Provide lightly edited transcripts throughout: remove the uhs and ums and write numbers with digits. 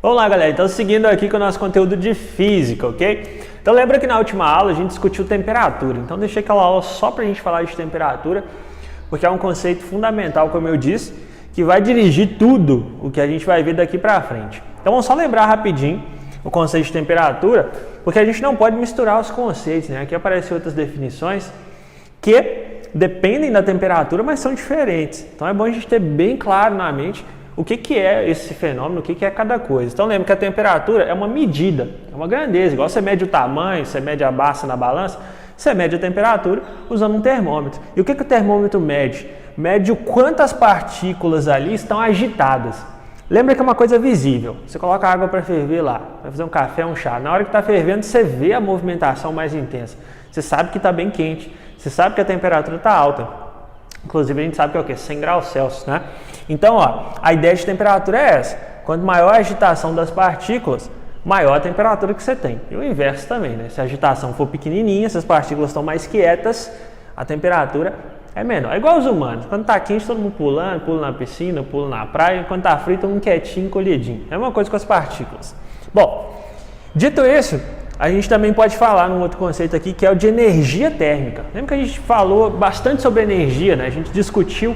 Vamos lá, galera, então seguindo aqui com o nosso conteúdo de física, ok? Então lembra que na última aula a gente discutiu temperatura, então deixei aquela aula só para a gente falar de temperatura, porque é um conceito fundamental, como eu disse, que vai dirigir tudo o que a gente vai ver daqui para frente. Então vamos só lembrar rapidinho o conceito de temperatura, porque a gente não pode misturar os conceitos, né? Aqui aparecem outras definições que dependem da temperatura, mas são diferentes. Então é bom a gente ter bem claro na mente o que é esse fenômeno, o que é cada coisa. Então lembra que a temperatura é uma medida, é uma grandeza, igual você mede o tamanho, você mede a massa na balança, você mede a temperatura usando um termômetro. E o que o termômetro mede? Mede o quanto as partículas ali estão agitadas. Lembra que é uma coisa visível, você coloca água para ferver lá, vai fazer um café, um chá, na hora que está fervendo você vê a movimentação mais intensa, você sabe que está bem quente, você sabe que a temperatura está alta. Inclusive a gente sabe que é o quê? 100 graus Celsius, né? Então, ó, a ideia de temperatura é essa. Quanto maior a agitação das partículas, maior a temperatura que você tem. E o inverso também, né? Se a agitação for pequenininha, se as partículas estão mais quietas, a temperatura é menor. É igual os humanos. Quando tá quente, todo mundo pulando, pula na piscina, pula na praia. Quando tá frio, todo mundo quietinho, encolhidinho. É uma coisa com as partículas. Bom, dito isso, a gente também pode falar num outro conceito aqui, que é o de energia térmica. Lembra que a gente falou bastante sobre energia, né? A gente discutiu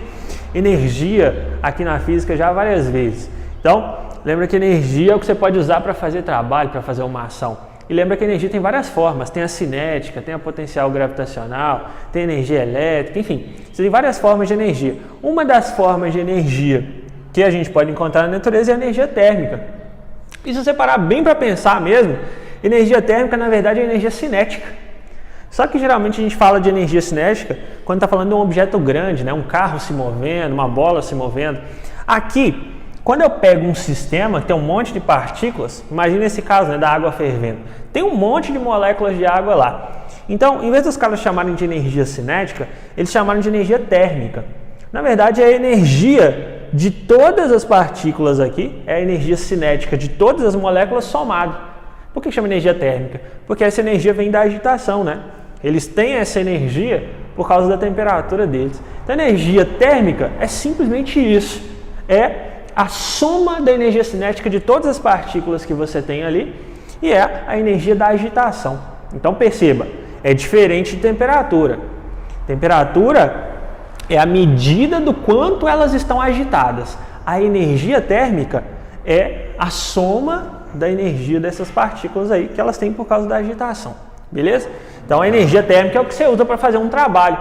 energia aqui na física já várias vezes. Então, lembra que energia é o que você pode usar para fazer trabalho, para fazer uma ação. E lembra que a energia tem várias formas. Tem a cinética, tem a potencial gravitacional, tem energia elétrica, enfim. Você tem várias formas de energia. Uma das formas de energia que a gente pode encontrar na natureza é a energia térmica. E se você parar bem para pensar mesmo, energia térmica, na verdade, é energia cinética. Só que geralmente a gente fala de energia cinética quando está falando de um objeto grande, né? Um carro se movendo, uma bola se movendo. Aqui, quando eu pego um sistema que tem um monte de partículas, imagina esse caso, né, da água fervendo. Tem um monte de moléculas de água lá. Então, em vez dos caras chamarem de energia cinética, eles chamaram de energia térmica. Na verdade, é a energia de todas as partículas aqui, é a energia cinética de todas as moléculas somado. Por que chama energia térmica? Porque essa energia vem da agitação, né? Eles têm essa energia por causa da temperatura deles. Então, a energia térmica é simplesmente isso. É a soma da energia cinética de todas as partículas que você tem ali e é a energia da agitação. Então, perceba, é diferente de temperatura. Temperatura é a medida do quanto elas estão agitadas. A energia térmica é a soma da energia dessas partículas aí que elas têm por causa da agitação, beleza? Então a energia térmica é o que você usa para fazer um trabalho.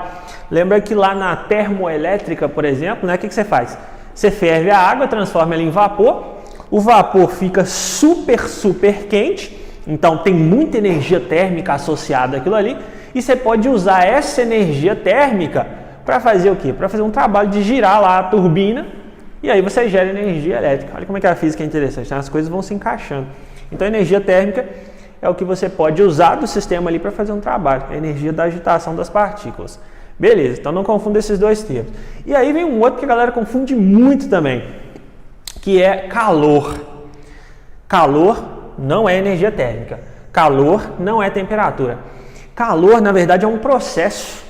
Lembra que lá na termoelétrica, por exemplo, né, o que você faz? Você ferve a água, transforma ela em vapor, o vapor fica super quente, então tem muita energia térmica associada àquilo ali, e você pode usar essa energia térmica para fazer o quê? Para fazer um trabalho de girar lá a turbina, e aí você gera energia elétrica. Olha como é que a física é interessante, né? As coisas vão se encaixando. Então a energia térmica é o que você pode usar do sistema ali para fazer um trabalho, a energia da agitação das partículas. Beleza, então não confunda esses dois termos. E aí vem um outro que a galera confunde muito também, que é calor. Calor não é energia térmica, calor não é temperatura. Calor, na verdade, é um processo.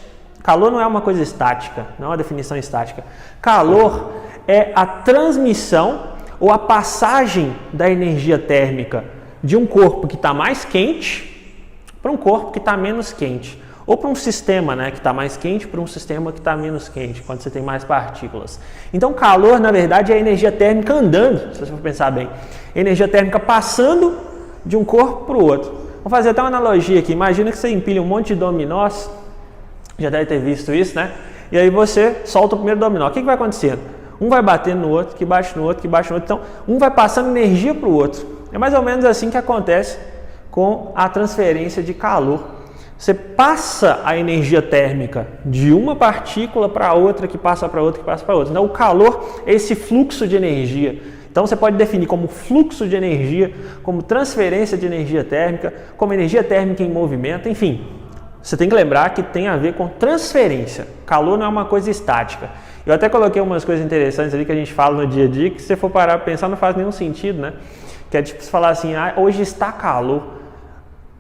Calor não é uma coisa estática, não é uma definição estática. Calor é a transmissão ou a passagem da energia térmica de um corpo que está mais quente para um corpo que está menos quente. Ou para um sistema, né, que está mais quente para um sistema que está menos quente, quando você tem mais partículas. Então, calor, na verdade, é a energia térmica andando, se você for pensar bem. Energia térmica passando de um corpo para o outro. Vamos fazer até uma analogia aqui. Imagina que você empilha um monte de dominós, já deve ter visto isso, né? E aí você solta o primeiro dominó. O que vai acontecendo? Um vai batendo no outro, que bate no outro, que bate no outro. Então, um vai passando energia para o outro. É mais ou menos assim que acontece com a transferência de calor. Você passa a energia térmica de uma partícula para outra, que passa para outra, que passa para outra. Então, o calor é esse fluxo de energia. Então, você pode definir como fluxo de energia, como transferência de energia térmica, como energia térmica em movimento, enfim. Você tem que lembrar que tem a ver com transferência. Calor não é uma coisa estática. Eu até coloquei umas coisas interessantes ali que a gente fala no dia a dia, que se você for parar para pensar não faz nenhum sentido, né? Que é tipo você falar assim, hoje está calor.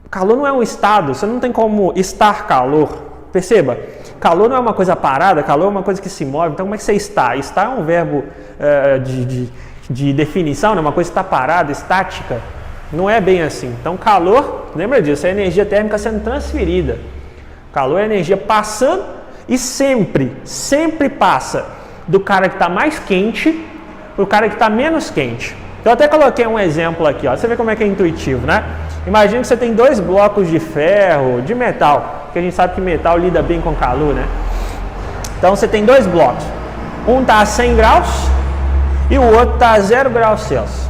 Calor não é um estado, você não tem como estar calor. Perceba, calor não é uma coisa parada, calor é uma coisa que se move. Então como é que você está? Estar é um verbo de definição, né? Uma coisa que está parada, estática, não é bem assim. Então calor, lembra disso, é a energia térmica sendo transferida. Calor é a energia passando e sempre passa do cara que está mais quente para o cara que está menos quente. Eu até coloquei um exemplo aqui, ó. Você vê como é que é intuitivo, né? Imagina que você tem dois blocos de ferro, de metal, que a gente sabe que metal lida bem com calor, né? Então você tem dois blocos, um está a 100 graus e o outro está a 0 graus Celsius.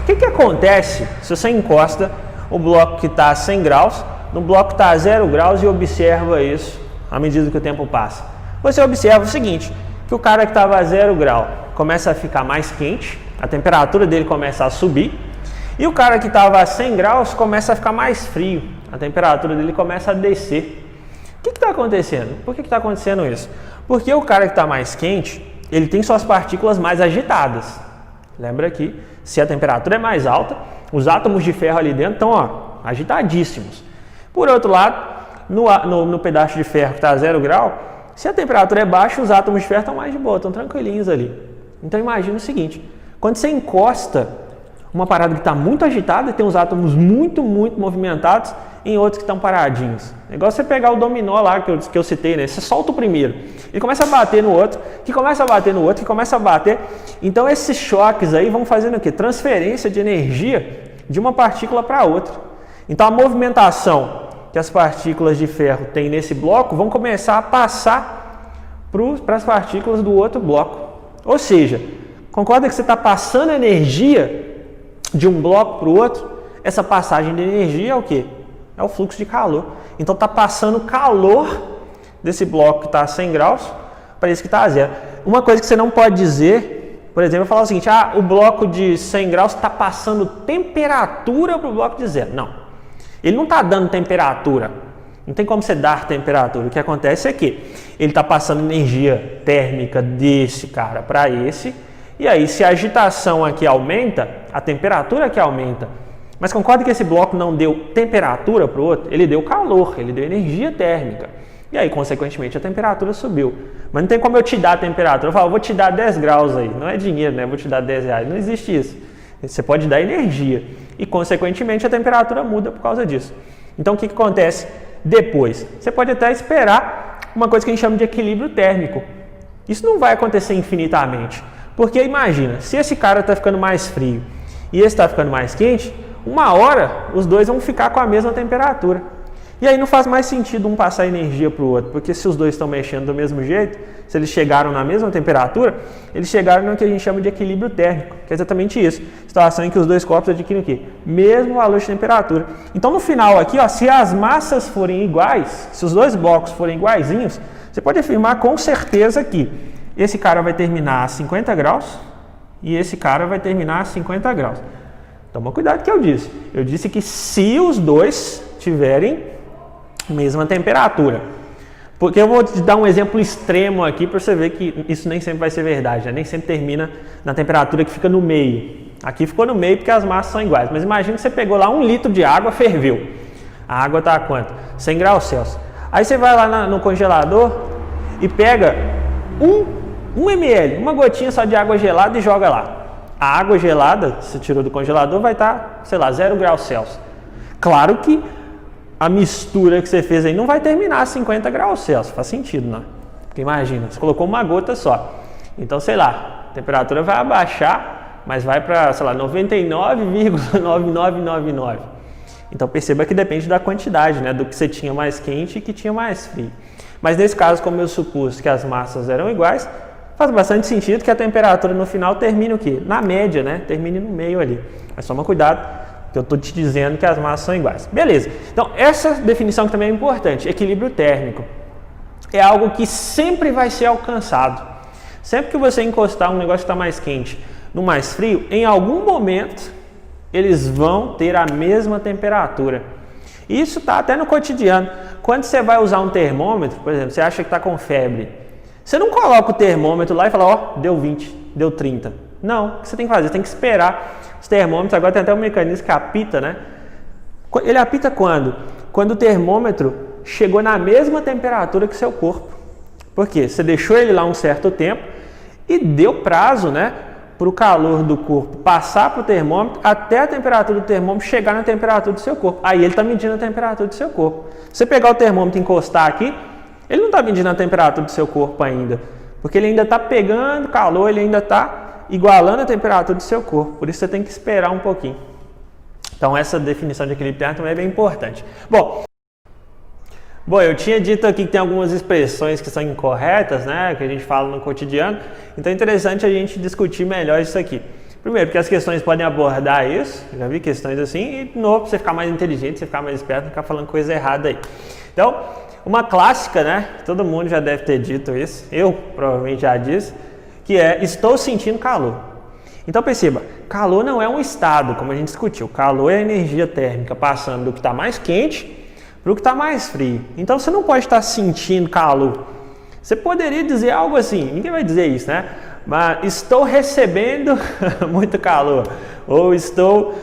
O que acontece se você encosta o bloco que está a 100 graus no bloco que está a 0 graus e observa isso à medida que o tempo passa? Você observa o seguinte, que o cara que estava a 0 grau começa a ficar mais quente, a temperatura dele começa a subir, e o cara que estava a 100 graus começa a ficar mais frio, a temperatura dele começa a descer. O que está acontecendo? Por que está acontecendo isso? Porque o cara que está mais quente, ele tem suas partículas mais agitadas. Lembra que se a temperatura é mais alta, os átomos de ferro ali dentro estão agitadíssimos. Por outro lado, no pedaço de ferro que está a 0 grau, se a temperatura é baixa, os átomos de ferro estão mais de boa, estão tranquilinhos ali. Então imagina o seguinte, quando você encosta uma parada que está muito agitada e tem os átomos muito movimentados em outros que estão paradinhos. É igual você pegar o dominó lá que eu citei, né? Você solta o primeiro, ele começa a bater no outro, que começa a bater no outro, que começa a bater. Então esses choques aí vão fazendo o quê? Transferência de energia de uma partícula para outra. Então a movimentação que as partículas de ferro têm nesse bloco vão começar a passar para as partículas do outro bloco. Ou seja, concorda que você está passando energia de um bloco para o outro? Essa passagem de energia é o quê? É o fluxo de calor. Então está passando calor desse bloco que está a 100 graus para esse que está a 0. Uma coisa que você não pode dizer, por exemplo, falar o seguinte, o bloco de 100 graus está passando temperatura para o bloco de 0. Não. Ele não está dando temperatura. Não tem como você dar temperatura. O que acontece é que ele está passando energia térmica desse cara para esse. E aí, se a agitação aqui aumenta, a temperatura aqui aumenta. Mas concorda que esse bloco não deu temperatura para o outro? Ele deu calor, ele deu energia térmica. E aí, consequentemente, a temperatura subiu. Mas não tem como eu te dar a temperatura. Eu falo, vou te dar 10 graus aí. Não é dinheiro, né? Vou te dar 10 reais. Não existe isso. Você pode dar energia. E, consequentemente, a temperatura muda por causa disso. Então, o que acontece depois? Você pode até esperar uma coisa que a gente chama de equilíbrio térmico. Isso não vai acontecer infinitamente. Porque, imagina, se esse cara está ficando mais frio e esse está ficando mais quente, uma hora os dois vão ficar com a mesma temperatura. E aí não faz mais sentido um passar energia para o outro, porque se os dois estão mexendo do mesmo jeito, se eles chegaram na mesma temperatura, eles chegaram no que a gente chama de equilíbrio térmico, que é exatamente isso. Situação em que os dois corpos adquirem o quê? Mesmo valor de temperatura. Então no final aqui, se as massas forem iguais, se os dois blocos forem iguaizinhos, você pode afirmar com certeza que esse cara vai terminar a 50 graus e esse cara vai terminar a 50 graus. Toma cuidado que eu disse. Eu disse que se os dois tiverem mesma temperatura. Porque eu vou te dar um exemplo extremo aqui para você ver que isso nem sempre vai ser verdade, né? Nem sempre termina na temperatura que fica no meio. Aqui ficou no meio porque as massas são iguais. Mas imagina que você pegou lá 1 litro de água, ferveu. A água está a quanto? 100 graus Celsius. Aí você vai lá no congelador e pega 1 ml, uma gotinha só de água gelada e joga lá. A água gelada, se você tirou do congelador, vai estar, 0 graus Celsius. Claro que a mistura que você fez aí não vai terminar a 50 graus Celsius, faz sentido, não? Porque imagina, você colocou uma gota só. Então, a temperatura vai abaixar, mas vai para, 99,9999. Então, perceba que depende da quantidade, né? Do que você tinha mais quente e que tinha mais frio. Mas nesse caso, como eu supus que as massas eram iguais, faz bastante sentido que a temperatura no final termine o quê? Na média, né? Termine no meio ali. Mas toma cuidado, que eu estou te dizendo que as massas são iguais. Beleza. Então, essa definição que também é importante, equilíbrio térmico, é algo que sempre vai ser alcançado. Sempre que você encostar um negócio que está mais quente no mais frio, em algum momento, eles vão ter a mesma temperatura. Isso está até no cotidiano. Quando você vai usar um termômetro, por exemplo, você acha que está com febre, você não coloca o termômetro lá e fala, deu 20, deu 30. Não, o que você tem que fazer? Você tem que esperar. Os termômetros, agora tem até um mecanismo que apita, né? Ele apita quando? Quando o termômetro chegou na mesma temperatura que o seu corpo. Por quê? Você deixou ele lá um certo tempo e deu prazo, né? para o calor do corpo passar para o termômetro até a temperatura do termômetro chegar na temperatura do seu corpo. Aí ele está medindo a temperatura do seu corpo. Se você pegar o termômetro e encostar aqui, ele não está medindo a temperatura do seu corpo ainda, porque ele ainda está pegando calor, ele ainda está igualando a temperatura do seu corpo. Por isso você tem que esperar um pouquinho. Então essa definição de equilíbrio térmico também é bem importante. Bom, eu tinha dito aqui que tem algumas expressões que são incorretas, né, que a gente fala no cotidiano, então é interessante a gente discutir melhor isso aqui. Primeiro, porque as questões podem abordar isso, já vi questões assim, e de novo, para você ficar mais inteligente, você ficar mais esperto, não ficar falando coisa errada aí. Então, uma clássica, né, todo mundo já deve ter dito isso, eu provavelmente já disse, que é, estou sentindo calor. Então perceba, calor não é um estado, como a gente discutiu, calor é a energia térmica passando do que está mais quente para o que está mais frio. Então você não pode estar sentindo calor. Você poderia dizer algo assim, ninguém vai dizer isso, né? Mas estou recebendo muito calor, ou estou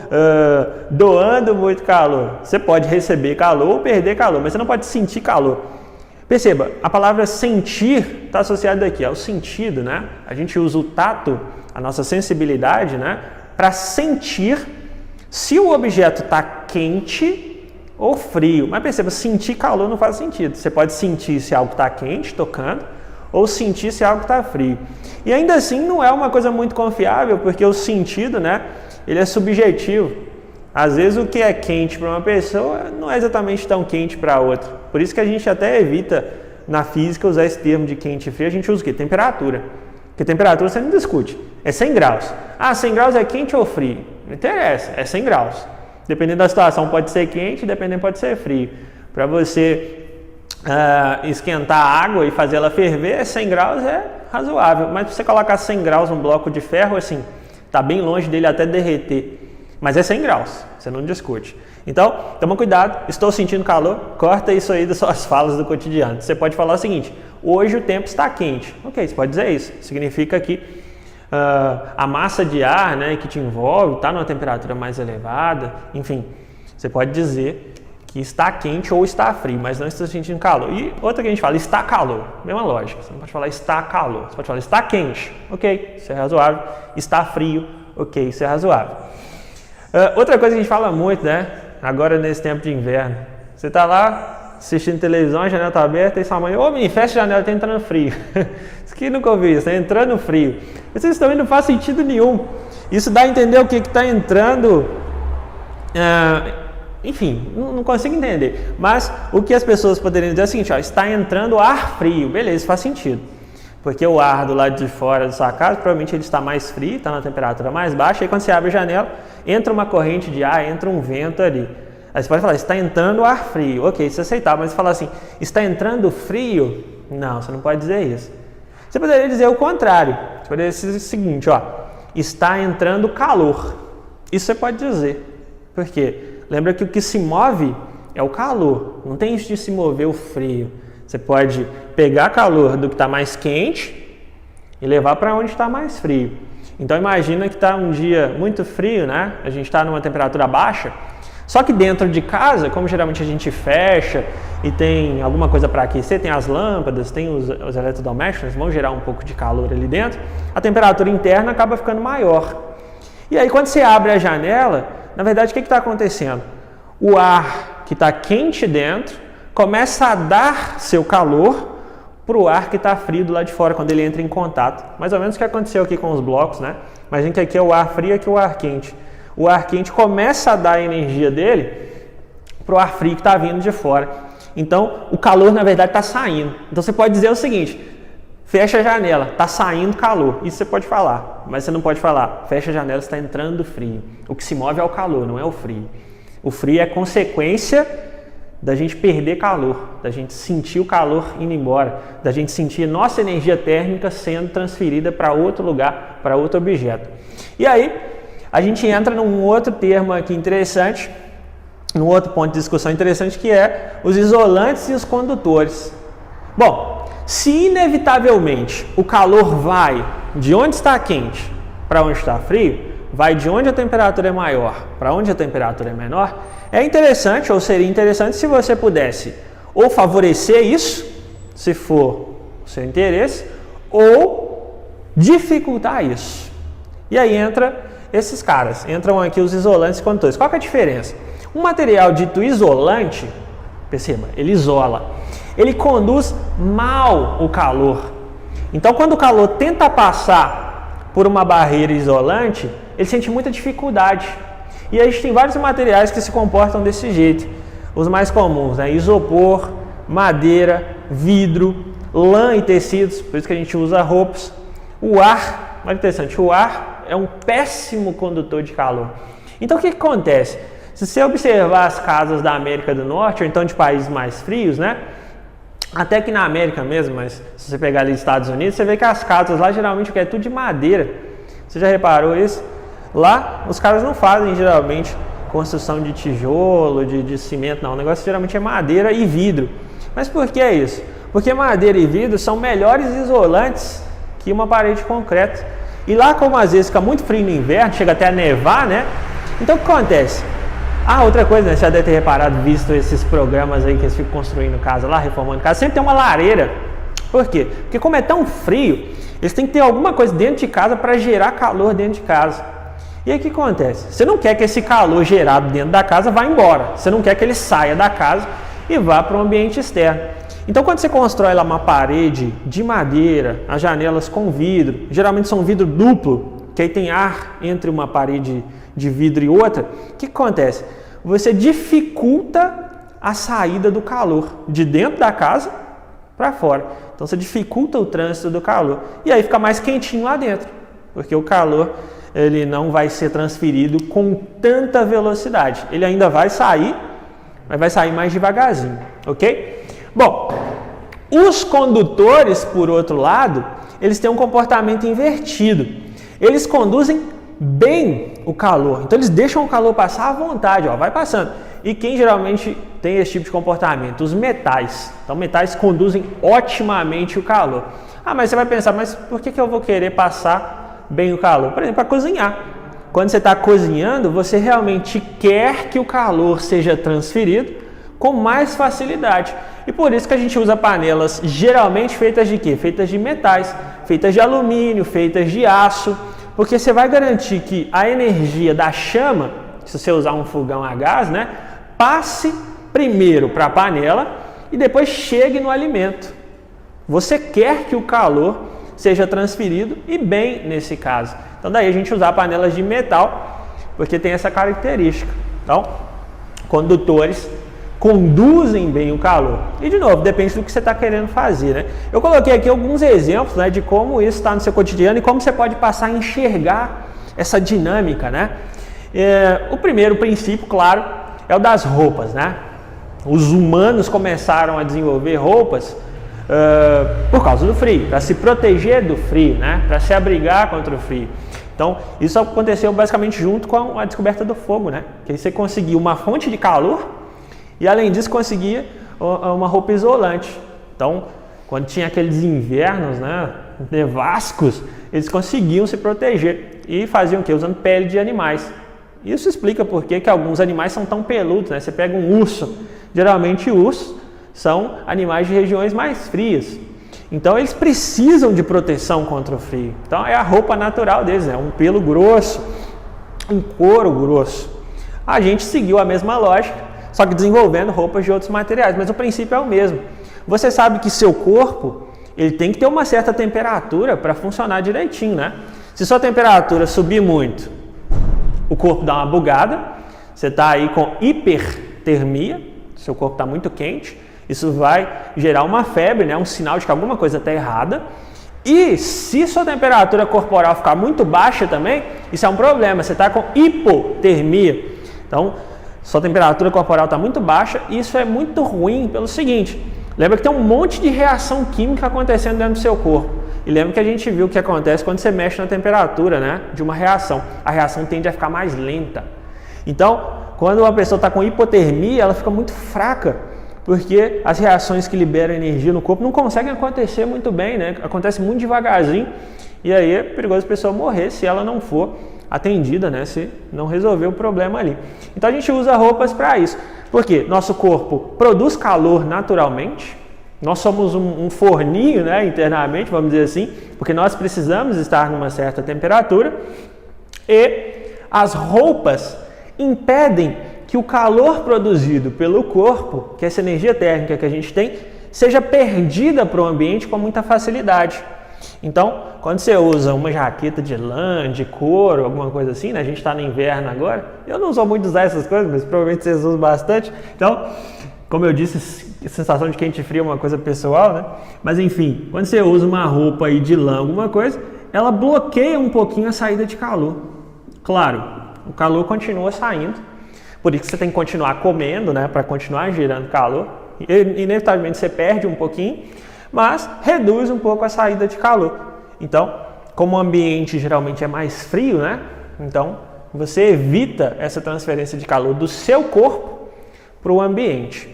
doando muito calor. Você pode receber calor ou perder calor, mas você não pode sentir calor. Perceba, a palavra sentir está associada aqui ao sentido, né? A gente usa o tato, a nossa sensibilidade, né? Para sentir se o objeto está quente ou frio. Mas perceba, sentir calor não faz sentido. Você pode sentir se algo está quente, tocando, ou sentir se algo está frio. E ainda assim não é uma coisa muito confiável, porque o sentido, né, ele é subjetivo. Às vezes o que é quente para uma pessoa não é exatamente tão quente para outra. Por isso que a gente até evita na física usar esse termo de quente e frio, a gente usa o quê? Temperatura. Porque temperatura você não discute. É 100 graus. Ah, 100 graus é quente ou frio? Não interessa, é 100 graus. Dependendo da situação pode ser quente, dependendo pode ser frio. Para você esquentar a água e fazer ela ferver, 100 graus é razoável. Mas se você colocar 100 graus num bloco de ferro, assim, está bem longe dele até derreter. Mas é 100 graus, você não discute. Então, toma cuidado, estou sentindo calor, corta isso aí das suas falas do cotidiano. Você pode falar o seguinte, hoje o tempo está quente. Ok, você pode dizer isso. Significa que a massa de ar, né, que te envolve está numa temperatura mais elevada, enfim, você pode dizer que está quente ou está frio, mas não está sentindo calor. E outra que a gente fala, está calor, mesma lógica, você não pode falar está calor, você pode falar está quente, ok, isso é razoável, está frio, ok, isso é razoável. Outra coisa que a gente fala muito, né, agora nesse tempo de inverno, você está lá assistindo televisão, a janela está aberta e sua mãe, ô menino, fecha a janela, está entrando frio. Isso aqui nunca ouvi, está entrando frio. Isso também não faz sentido nenhum. Isso dá a entender o que está entrando, enfim, não consigo entender. Mas o que as pessoas poderiam dizer é o seguinte, ó, está entrando ar frio, beleza, faz sentido. Porque o ar do lado de fora da sua casa, provavelmente ele está mais frio, está na temperatura mais baixa, e quando você abre a janela, entra uma corrente de ar, entra um vento ali. Aí você pode falar, está entrando ar frio, ok, isso é aceitável, mas você falar assim, está entrando frio? Não, você não pode dizer isso. Você poderia dizer o contrário, você poderia dizer o seguinte, ó, está entrando calor. Isso você pode dizer, por quê? Lembra que o que se move é o calor, não tem isso de se mover o frio. Você pode pegar calor do que está mais quente e levar para onde está mais frio. Então imagina que está um dia muito frio, né? A gente está numa temperatura baixa, só que dentro de casa, como geralmente a gente fecha e tem alguma coisa para aquecer, tem as lâmpadas, tem os eletrodomésticos, vão gerar um pouco de calor ali dentro, a temperatura interna acaba ficando maior. E aí quando você abre a janela, na verdade o que está acontecendo? O ar que está quente dentro começa a dar seu calor para o ar que está frio do lado de fora, quando ele entra em contato. Mais ou menos o que aconteceu aqui com os blocos, né? Imagina que aqui é o ar frio e aqui é o ar quente. O ar quente começa a dar a energia dele para o ar frio que está vindo de fora. Então, o calor, na verdade, está saindo. Então, você pode dizer o seguinte, fecha a janela, está saindo calor. Isso você pode falar, mas você não pode falar, fecha a janela, está entrando frio. O que se move é o calor, não é o frio. O frio é consequência da gente perder calor, da gente sentir o calor indo embora, da gente sentir nossa energia térmica sendo transferida para outro lugar, para outro objeto. E aí, a gente entra num outro termo aqui interessante, num outro ponto de discussão interessante, que é os isolantes e os condutores. Bom, se inevitavelmente o calor vai de onde está quente para onde está frio, vai de onde a temperatura é maior para onde a temperatura é menor, é interessante, ou seria interessante, se você pudesse ou favorecer isso, se for o seu interesse, ou dificultar isso. E aí esses caras, entram aqui os isolantes e condutores. Qual que é a diferença? Um material dito isolante, perceba, ele isola, ele conduz mal o calor. Então, quando o calor tenta passar por uma barreira isolante, ele sente muita dificuldade. E aí a gente tem vários materiais que se comportam desse jeito. Os mais comuns, né? Isopor, madeira, vidro, lã e tecidos, por isso que a gente usa roupas. O ar, olha que interessante, o ar é um péssimo condutor de calor. Então, o que acontece? Se você observar as casas da América do Norte, ou então de países mais frios, né? Até que na América mesmo, mas se você pegar ali nos Estados Unidos, você vê que as casas lá geralmente é tudo de madeira. Você já reparou isso? Lá, os caras não fazem geralmente construção de tijolo, de cimento, não. O negócio geralmente é madeira e vidro. Mas por que é isso? Porque madeira e vidro são melhores isolantes que uma parede de concreto. E lá, como às vezes fica muito frio no inverno, chega até a nevar, né? Então o que acontece? Ah, outra coisa, né? Você já deve ter reparado, visto esses programas aí que eles ficam construindo casa lá, reformando casa, sempre tem uma lareira. Por quê? Porque como é tão frio, eles têm que ter alguma coisa dentro de casa para gerar calor dentro de casa. E aí o que acontece? Você não quer que esse calor gerado dentro da casa vá embora. Você não quer que ele saia da casa e vá para o ambiente externo. Então, quando você constrói lá uma parede de madeira, as janelas com vidro, geralmente são vidro duplo, que aí tem ar entre uma parede de vidro e outra, o que acontece? Você dificulta a saída do calor de dentro da casa para fora. Então, você dificulta o trânsito do calor. E aí fica mais quentinho lá dentro, porque o calor ele não vai ser transferido com tanta velocidade. Ele ainda vai sair, mas vai sair mais devagarzinho, ok? Bom, os condutores, por outro lado, eles têm um comportamento invertido. Eles conduzem bem o calor. Então, eles deixam o calor passar à vontade, ó, vai passando. E quem geralmente tem esse tipo de comportamento? Os metais. Então, metais conduzem otimamente o calor. Ah, mas você vai pensar, mas por que eu vou querer passar bem o calor? Por exemplo, para cozinhar. Quando você está cozinhando, você realmente quer que o calor seja transferido com mais facilidade. E por isso que a gente usa panelas geralmente feitas de quê? Feitas de metais, feitas de alumínio, feitas de aço, porque você vai garantir que a energia da chama, se você usar um fogão a gás, né, passe primeiro para a panela e depois chegue no alimento. Você quer que o calor seja transferido e bem nesse caso. Então daí a gente usar panelas de metal, porque tem essa característica. Então, condutores conduzem bem o calor. E de novo, depende do que você está querendo fazer, né? Eu coloquei aqui alguns exemplos, né, de como isso está no seu cotidiano e como você pode passar a enxergar essa dinâmica, né? O primeiro princípio, claro, é o das roupas, né? Os humanos começaram a desenvolver roupas por causa do frio, para se proteger do frio, né? Para se abrigar contra o frio. Então, isso aconteceu basicamente junto com a descoberta do fogo, né? Que aí você conseguia uma fonte de calor e, além disso, conseguia uma roupa isolante. Então, quando tinha aqueles invernos, né, nevascos, eles conseguiam se proteger e faziam o quê? Usando pele de animais. Isso explica por que alguns animais são tão peludos, né? Você pega um urso, geralmente ursos são animais de regiões mais frias. Então, eles precisam de proteção contra o frio. Então, é a roupa natural deles, né? Um pelo grosso, um couro grosso. A gente seguiu a mesma lógica, só que desenvolvendo roupas de outros materiais, mas o princípio é o mesmo. Você sabe que seu corpo ele tem que ter uma certa temperatura para funcionar direitinho, né? Se sua temperatura subir muito, o corpo dá uma bugada, você está aí com hipertermia, seu corpo está muito quente, isso vai gerar uma febre, né? Um sinal de que alguma coisa está errada. E se sua temperatura corporal ficar muito baixa também, isso é um problema, você está com hipotermia. Então, sua temperatura corporal está muito baixa e isso é muito ruim pelo seguinte, lembra que tem um monte de reação química acontecendo dentro do seu corpo. E lembra que a gente viu o que acontece quando você mexe na temperatura, né, de uma reação. A reação tende a ficar mais lenta. Então, quando uma pessoa está com hipotermia, ela fica muito fraca, porque as reações que liberam energia no corpo não conseguem acontecer muito bem, né? Acontece muito devagarzinho e aí é perigoso a pessoa morrer se ela não for atendida, né, se não resolver o problema ali. Então a gente usa roupas para isso, porque nosso corpo produz calor naturalmente, nós somos um forninho, né, internamente, vamos dizer assim, porque nós precisamos estar numa certa temperatura E as roupas impedem que o calor produzido pelo corpo, que é essa energia térmica que a gente tem, seja perdida para o ambiente com muita facilidade. Então, quando você usa uma jaqueta de lã, de couro, alguma coisa assim, né? A gente está no inverno agora, eu não sou muito usar essas coisas, mas provavelmente vocês usam bastante. Então, como eu disse, a sensação de quente e frio é uma coisa pessoal, né? Mas enfim, quando você usa uma roupa aí de lã, alguma coisa, ela bloqueia um pouquinho a saída de calor. Claro, o calor continua saindo, por isso que você tem que continuar comendo, né? Para continuar gerando calor. Inevitavelmente você perde um pouquinho, mas reduz um pouco a saída de calor. Então, como o ambiente geralmente é mais frio, né? Então, você evita essa transferência de calor do seu corpo para o ambiente.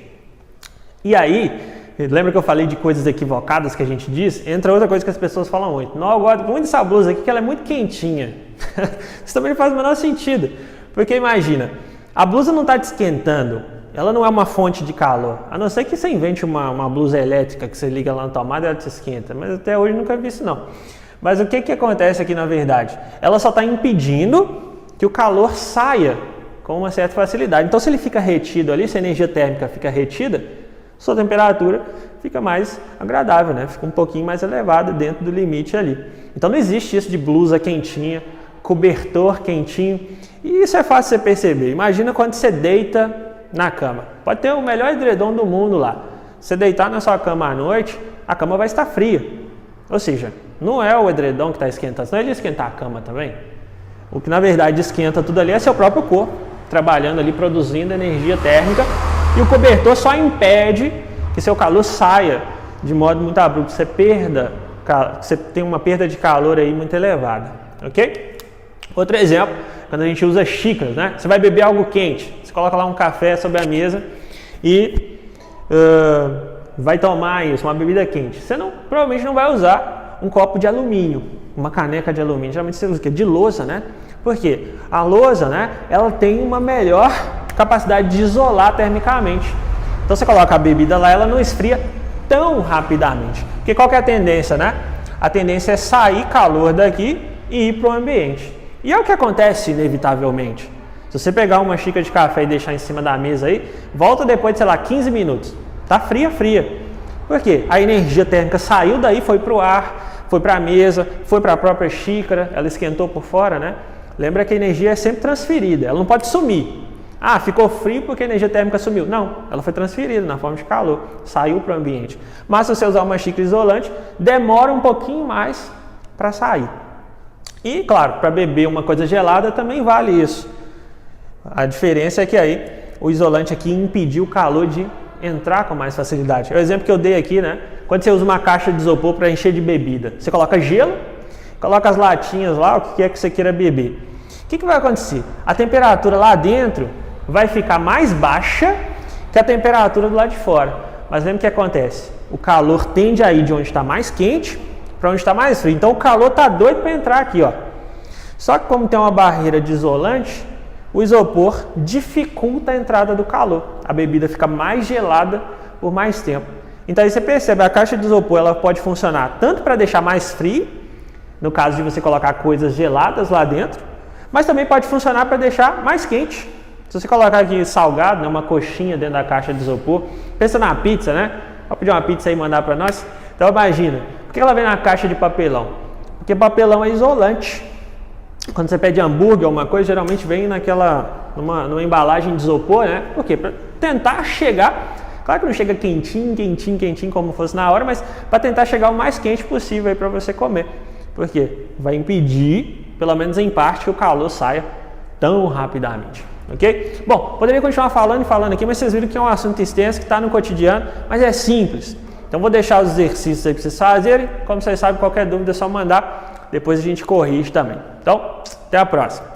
E aí, lembra que eu falei de coisas equivocadas que a gente diz? Entra outra coisa que as pessoas falam muito. Não, eu gosto muito dessa blusa aqui, que ela é muito quentinha. Isso também faz o menor sentido. Porque imagina, a blusa não está te esquentando. Ela não é uma fonte de calor, a não ser que você invente uma blusa elétrica que você liga lá na tomada e ela te esquenta, mas até hoje nunca vi isso não. Mas o que acontece aqui na verdade? Ela só está impedindo que o calor saia com uma certa facilidade. Então se ele fica retido ali, se a energia térmica fica retida, sua temperatura fica mais agradável, né? Fica um pouquinho mais elevada dentro do limite ali. Então não existe isso de blusa quentinha, cobertor quentinho, e isso é fácil você perceber. Imagina quando você deita na cama. Pode ter o melhor edredom do mundo lá. Se deitar na sua cama à noite, a cama vai estar fria. Ou seja, não é o edredom que está esquentando, senão ele esquentar a cama também. O que na verdade esquenta tudo ali é seu próprio corpo, trabalhando ali, produzindo energia térmica, e o cobertor só impede que seu calor saia de modo muito abrupto, você tem uma perda de calor aí muito elevada, ok? Outro exemplo, quando a gente usa xícaras, né? Você vai beber algo quente, você coloca lá um café sobre a mesa e vai tomar isso, uma bebida quente. Você provavelmente não vai usar um copo de alumínio, uma caneca de alumínio. Geralmente você usa o quê? De louça, né? Por quê? A louça, né? Ela tem uma melhor capacidade de isolar termicamente. Então você coloca a bebida lá, ela não esfria tão rapidamente. Porque qual que é a tendência, né? A tendência é sair calor daqui e ir para o ambiente. E é o que acontece inevitavelmente. Se você pegar uma xícara de café e deixar em cima da mesa aí, volta depois de, sei lá, 15 minutos. Tá fria. Por quê? A energia térmica saiu daí, foi para o ar, foi para a mesa, foi para a própria xícara, ela esquentou por fora, né? Lembra que a energia é sempre transferida, ela não pode sumir. Ah, ficou frio porque a energia térmica sumiu. Não, ela foi transferida na forma de calor, saiu para o ambiente. Mas se você usar uma xícara isolante, demora um pouquinho mais para sair. E, claro, para beber uma coisa gelada também vale isso. A diferença é que aí o isolante aqui impediu o calor de entrar com mais facilidade. É o exemplo que eu dei aqui, né? Quando você usa uma caixa de isopor para encher de bebida, você coloca gelo, coloca as latinhas lá, o que é que você queira beber. O que vai acontecer? A temperatura lá dentro vai ficar mais baixa que a temperatura do lado de fora. Mas lembra o que acontece? O calor tende a ir de onde está mais quente para onde está mais frio. Então o calor está doido para entrar aqui, ó. Só que como tem uma barreira de isolante, o isopor dificulta a entrada do calor. A bebida fica mais gelada por mais tempo. Então aí você percebe, a caixa de isopor ela pode funcionar tanto para deixar mais frio, no caso de você colocar coisas geladas lá dentro, mas também pode funcionar para deixar mais quente. Se você colocar aqui salgado, né, uma coxinha dentro da caixa de isopor, pensa na pizza, né? Vou pedir uma pizza aí e mandar para nós. Então imagina, por que ela vem na caixa de papelão? Porque papelão é isolante. Quando você pede hambúrguer ou alguma coisa, geralmente vem numa embalagem de isopor, né? Por quê? Para tentar chegar, claro que não chega quentinho como fosse na hora, mas para tentar chegar o mais quente possível aí para você comer. Por quê? Vai impedir, pelo menos em parte, que o calor saia tão rapidamente. Ok? Bom, poderia continuar falando aqui, mas vocês viram que é um assunto extenso que está no cotidiano, mas é simples. Então vou deixar os exercícios aí para vocês fazerem. Como vocês sabem, qualquer dúvida é só mandar. Depois a gente corrige também. Então, até a próxima.